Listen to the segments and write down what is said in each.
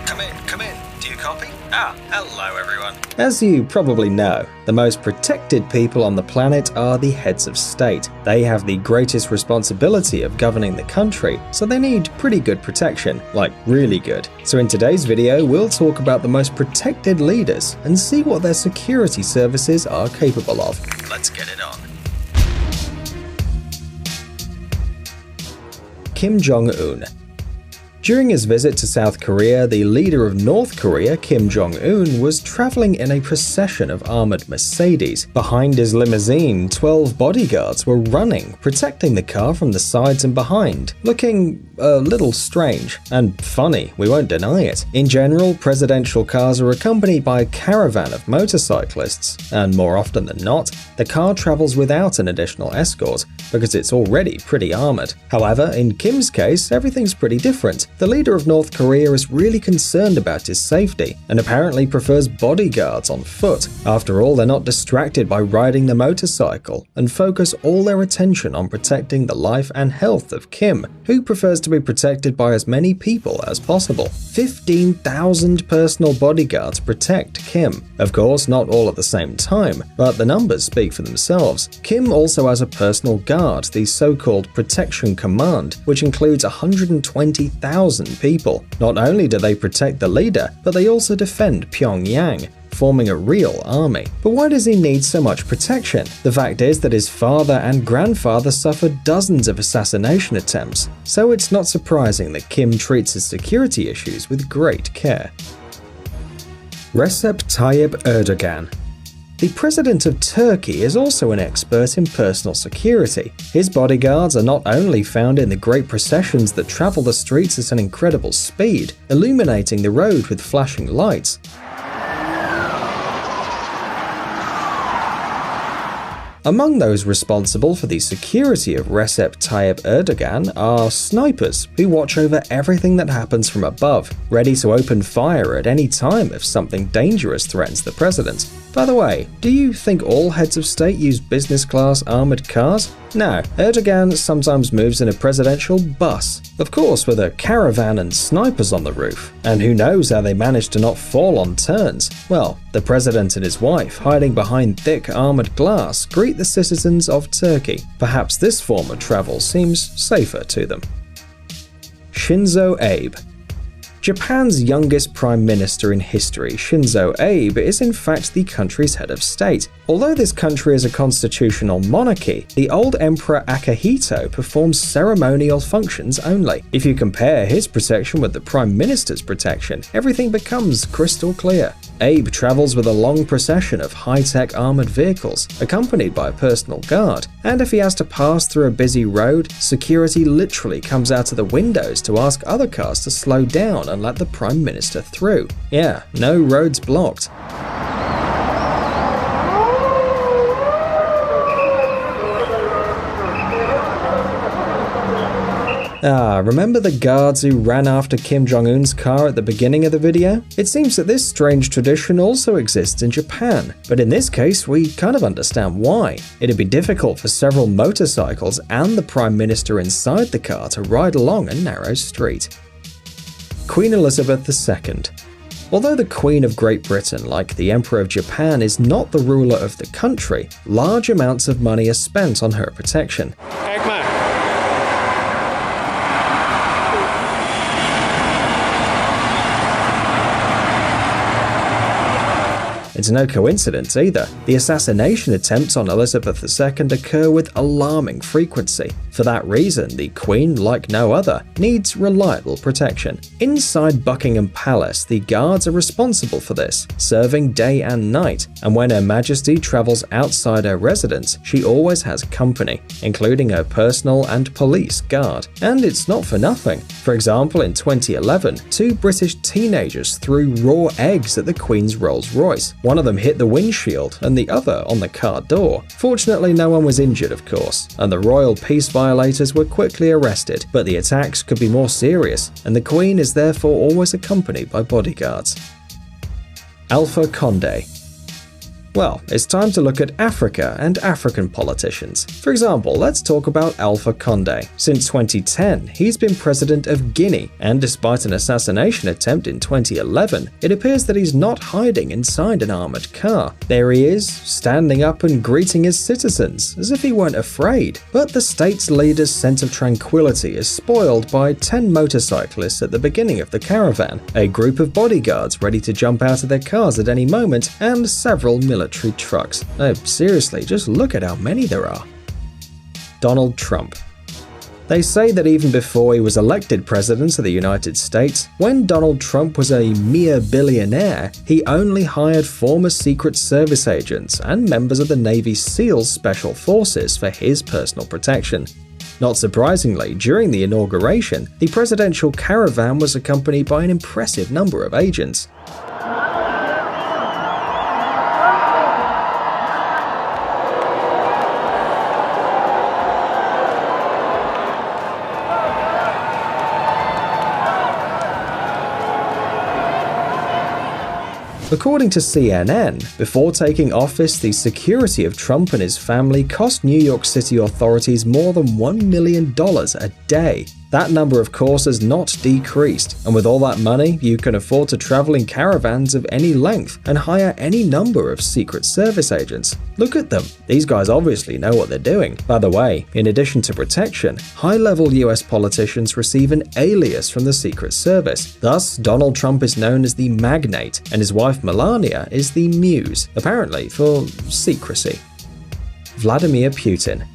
Come in, come in. Do you copy? Ah, hello everyone. As you probably know, the most protected people on the planet are the heads of state. They have the greatest responsibility of governing the country, so they need pretty good protection, like really good. So in today's video, we'll talk about the most protected leaders and see what their security services are capable of. Let's get it on. Kim Jong-un. During his visit to South Korea, the leader of North Korea, Kim Jong-un, was traveling in a procession of armored Mercedes. Behind his limousine, 12 bodyguards were running, protecting the car from the sides and behind, looking a little strange and funny, we won't deny it. In general, presidential cars are accompanied by a caravan of motorcyclists, and more often than not, the car travels without an additional escort because it's already pretty armored. However, in Kim's case, everything's pretty different. The leader of North Korea is really concerned about his safety and apparently prefers bodyguards on foot. After all, they're not distracted by riding the motorcycle and focus all their attention on protecting the life and health of Kim, who prefers to be protected by as many people as possible. 15,000 personal bodyguards protect Kim. Of course, not all at the same time, but the numbers speak for themselves. Kim also has a personal guard, the so-called Protection Command, which includes 120,000 people. Not only do they protect the leader, but they also defend Pyongyang, forming a real army. But why does he need so much protection? The fact is that his father and grandfather suffered dozens of assassination attempts, so it's not surprising that Kim treats his security issues with great care. Recep Tayyip Erdogan. The president of Turkey is also an expert in personal security. His bodyguards are not only found in the great processions that travel the streets at an incredible speed, illuminating the road with flashing lights. Among those responsible for the security of Recep Tayyip Erdogan are snipers who watch over everything that happens from above, ready to open fire at any time if something dangerous threatens the president. By the way, do you think all heads of state use business-class armored cars? No, Erdogan sometimes moves in a presidential bus, of course with a caravan and snipers on the roof. And who knows how they manage to not fall on turns? Well, the president and his wife, hiding behind thick armored glass, greet the citizens of Turkey. Perhaps this form of travel seems safer to them. Shinzo Abe. Japan's youngest prime minister in history, Shinzo Abe, is in fact the country's head of state. Although this country is a constitutional monarchy, the old emperor Akihito performs ceremonial functions only. If you compare his protection with the prime minister's protection, everything becomes crystal clear. Abe travels with a long procession of high-tech armored vehicles, accompanied by a personal guard, and if he has to pass through a busy road, security literally comes out of the windows to ask other cars to slow down and let the Prime Minister through. Yeah, no roads blocked. Remember the guards who ran after Kim Jong-un's car at the beginning of the video? It seems that this strange tradition also exists in Japan, but in this case we kind of understand why. It'd be difficult for several motorcycles and the Prime Minister inside the car to ride along a narrow street. Queen Elizabeth II. Although the Queen of Great Britain, like the Emperor of Japan, is not the ruler of the country, large amounts of money are spent on her protection. It's no coincidence either. The assassination attempts on Elizabeth II occur with alarming frequency. For that reason, the Queen, like no other, needs reliable protection. Inside Buckingham Palace, the guards are responsible for this, serving day and night, and when Her Majesty travels outside her residence, she always has company, including her personal and police guard. And it's not for nothing. For example, in 2011, 2 British teenagers threw raw eggs at the Queen's Rolls-Royce. One of them hit the windshield and the other on the car door. Fortunately, no one was injured, of course, and the royal peace violators were quickly arrested, but the attacks could be more serious, and the Queen is therefore always accompanied by bodyguards. Alpha Condé. Well, it's time to look at Africa and African politicians. For example, let's talk about Alpha Condé. Since 2010, he's been president of Guinea, and despite an assassination attempt in 2011, it appears that he's not hiding inside an armored car. There he is, standing up and greeting his citizens, as if he weren't afraid. But the state's leader's sense of tranquility is spoiled by 10 motorcyclists at the beginning of the caravan, a group of bodyguards ready to jump out of their cars at any moment, and several military trucks. No, seriously, just look at how many there are. Donald Trump. They say that even before he was elected president of the United States, when Donald Trump was a mere billionaire, he only hired former Secret Service agents and members of the Navy SEALs Special Forces for his personal protection. Not surprisingly, during the inauguration, the presidential caravan was accompanied by an impressive number of agents. According to CNN, before taking office, the security of Trump and his family cost New York City authorities more than $1 million a day. That number, of course, has not decreased, and with all that money, you can afford to travel in caravans of any length and hire any number of Secret Service agents. Look at them. These guys obviously know what they're doing. By the way, in addition to protection, high-level US politicians receive an alias from the Secret Service. Thus, Donald Trump is known as the Magnate, and his wife Melania is the Muse, apparently for secrecy. Vladimir Putin.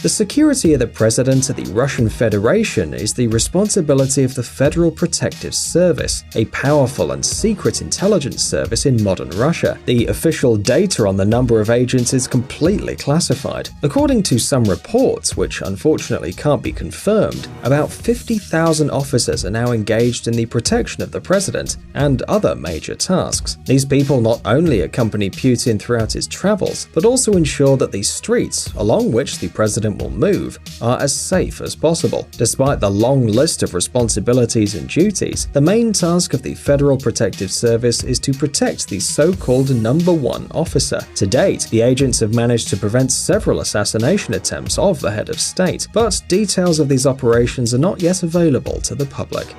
The security of the president of the Russian Federation is the responsibility of the Federal Protective Service, a powerful and secret intelligence service in modern Russia. The official data on the number of agents is completely classified. According to some reports, which unfortunately can't be confirmed, about 50,000 officers are now engaged in the protection of the president and other major tasks. These people not only accompany Putin throughout his travels, but also ensure that the streets along which the president will move are as safe as possible. Despite the long list of responsibilities and duties, the main task of the Federal Protective Service is to protect the so-called number one officer. To date, the agents have managed to prevent several assassination attempts of the head of state, but details of these operations are not yet available to the public.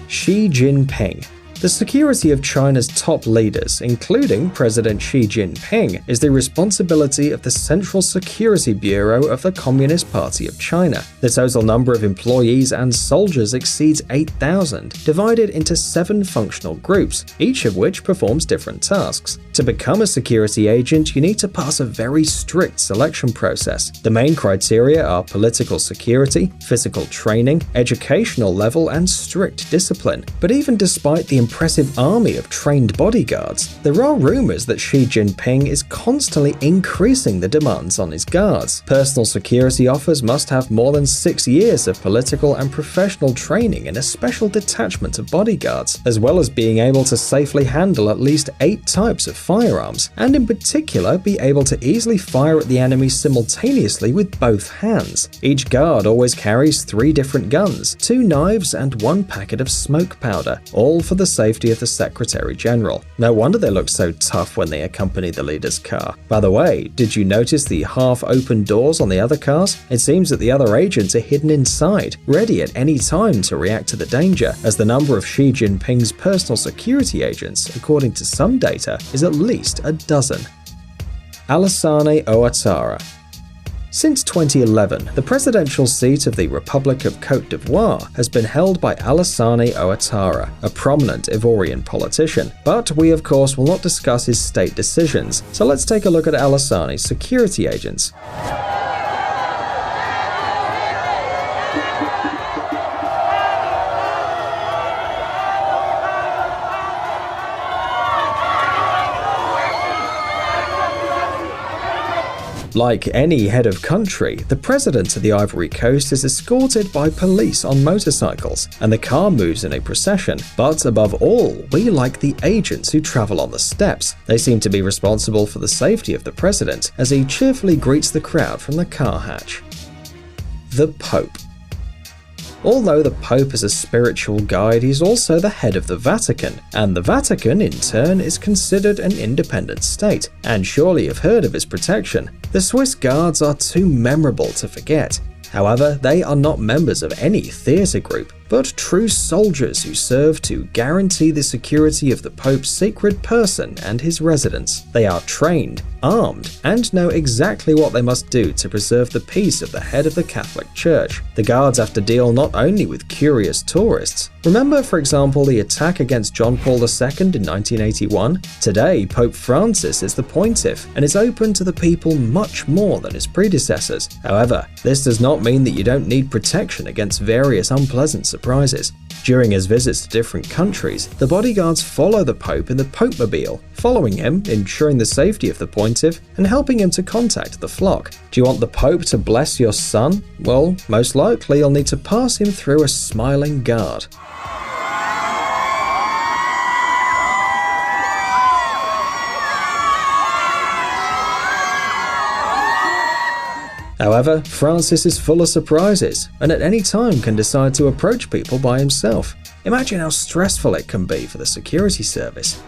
Xi Jinping. The security of China's top leaders, including President Xi Jinping, is the responsibility of the Central Security Bureau of the Communist Party of China. The total number of employees and soldiers exceeds 8,000, divided into 7 functional groups, each of which performs different tasks. To become a security agent, you need to pass a very strict selection process. The main criteria are political security, physical training, educational level, and strict discipline. But even despite the impressive army of trained bodyguards, there are rumors that Xi Jinping is constantly increasing the demands on his guards. Personal security offers must have more than 6 years of political and professional training in a special detachment of bodyguards, as well as being able to safely handle at least 8 types of firearms, and in particular be able to easily fire at the enemy simultaneously with both hands. Each guard always carries 3 different guns, 2 knives, and 1 packet of smoke powder, all for the safety of the Secretary General. No wonder they look so tough when they accompany the leader's car. By the way, did you notice the half-open doors on the other cars? It seems that the other agents are hidden inside, ready at any time to react to the danger, as the number of Xi Jinping's personal security agents, according to some data, is at least a dozen. Alassane Ouattara. Since 2011, the presidential seat of the Republic of Côte d'Ivoire has been held by Alassane Ouattara, a prominent Ivorian politician. But we, of course, will not discuss his state decisions, so let's take a look at Alassane's security agents. Like any head of country, the president of the Ivory Coast is escorted by police on motorcycles, and the car moves in a procession. But above all, we like the agents who travel on the steps. They seem to be responsible for the safety of the president, as he cheerfully greets the crowd from the car hatch. The Pope. Although the Pope is a spiritual guide, he's also the head of the Vatican, and the Vatican, in turn, is considered an independent state, and surely you've heard of his protection. The Swiss guards are too memorable to forget. However, they are not members of any theatre group, but true soldiers who serve to guarantee the security of the Pope's sacred person and his residence. They are trained, armed, and know exactly what they must do to preserve the peace of the head of the Catholic Church. The guards have to deal not only with curious tourists. Remember, for example, the attack against John Paul II in 1981? Today, Pope Francis is the pontiff and is open to the people much more than his predecessors. However, this does not mean that you don't need protection against various unpleasant surprises. During his visits to different countries, the bodyguards follow the Pope in the Popemobile, following him, ensuring the safety of the pontiff, and helping him to contact the flock. Do you want the Pope to bless your son? Well, most likely you'll need to pass him through a smiling guard. However, Francis is full of surprises, and at any time can decide to approach people by himself. Imagine how stressful it can be for the security service.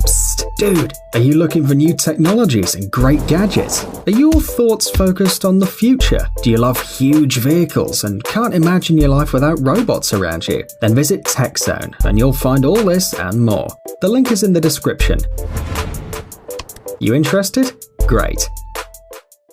Psst, dude, are you looking for new technologies and great gadgets? Are your thoughts focused on the future? Do you love huge vehicles and can't imagine your life without robots around you? Then visit TechZone and you'll find all this and more. The link is in the description. You interested? Great.